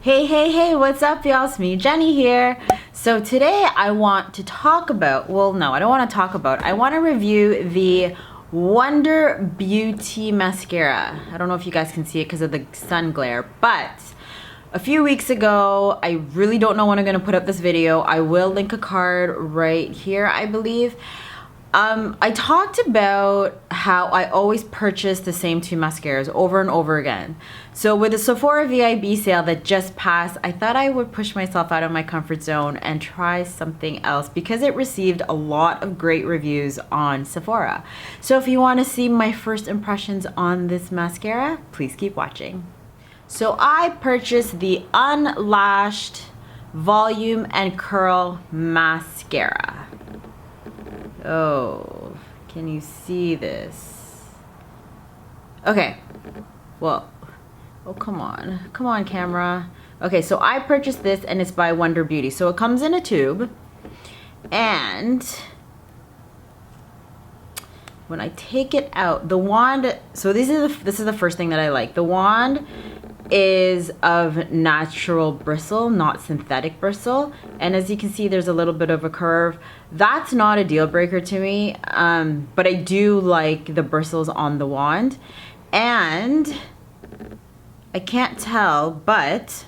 Hey, what's up y'all? It's me, Jenny here. So today I want to talk about, well no, I don't want to talk about, I want to review the Wonder Beauty Mascara. I don't know if you guys can see it because of the sun glare, but a few weeks ago, I really don't know when I'm going to put up this video. I will link a card right here, I believe. I talked about how I always purchase the same two mascaras over and over again. So with the Sephora VIB sale that just passed, I thought I would push myself out of my comfort zone and try something else because it received a lot of great reviews on Sephora. So if you want to see my first impressions on this mascara, please keep watching. So I purchased the Unlashed Volume and Curl Mascara. Oh, can you see this? Okay, well, oh, come on camera. Okay, so I purchased this and it's by Wonder Beauty. So it comes in a tube, and when I take it out, the wand, so this is the first thing that I like. The wand is of natural bristle, not synthetic bristle, and as you can see there's a little bit of a curve. That's not a deal breaker to me, but I do like the bristles on the wand, and I can't tell, but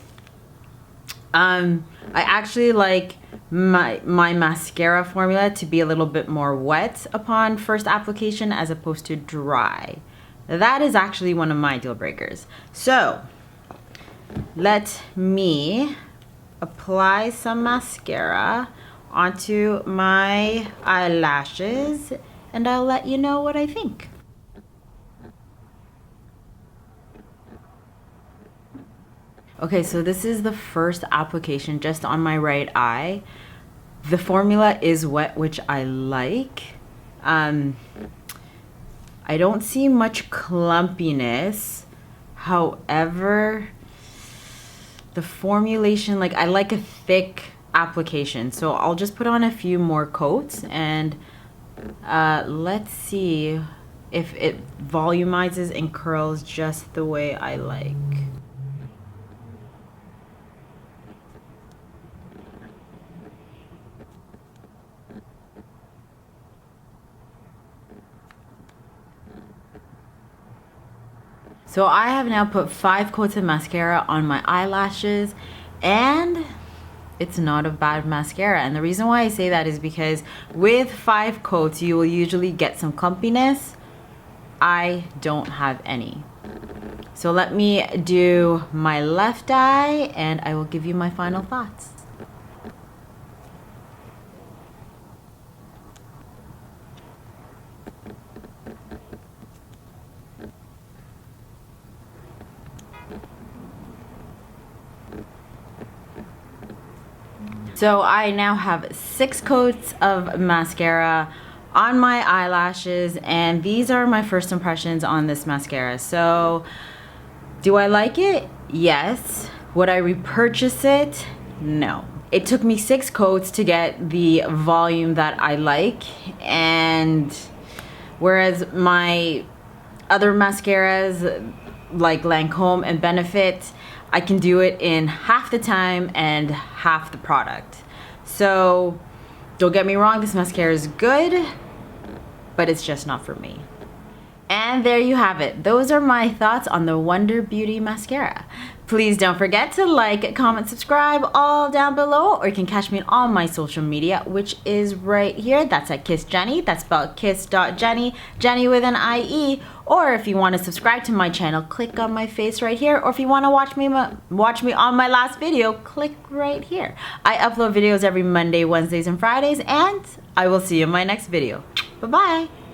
I actually like my mascara formula to be a little bit more wet upon first application as opposed to dry. That is actually one of my deal breakers. So let me apply some mascara onto my eyelashes and I'll let you know what I think. Okay, so this is the first application just on my right eye. The formula is wet, which I like. I don't see much clumpiness. However, the formulation, like, I like a thick application, so I'll just put on a few more coats and let's see if it volumizes and curls just the way I like. So I have now put 5 coats of mascara on my eyelashes, and it's not a bad mascara. And the reason why I say that is because with 5 coats, you will usually get some clumpiness. I don't have any. So let me do my left eye and I will give you my final thoughts. So I now have 6 coats of mascara on my eyelashes, and these are my first impressions on this mascara. So do I like it? Yes. Would I repurchase it? No. It took me 6 coats to get the volume that I like, and whereas my other mascaras like Lancome and Benefit, I can do it in half the time and half the product. So don't get me wrong, this mascara is good, but it's just not for me. And there you have it. Those are my thoughts on the Wonder Beauty Mascara. Please don't forget to like, comment, subscribe all down below, or you can catch me on all my social media, which is right here. That's at kiss.jennie. That's spelled kiss.jennie, Jenny with an IE. Or if you want to subscribe to my channel, click on my face right here. Or if you want to watch me on my last video, click right here. I upload videos every Monday, Wednesdays, and Fridays, and I will see you in my next video. Bye-bye.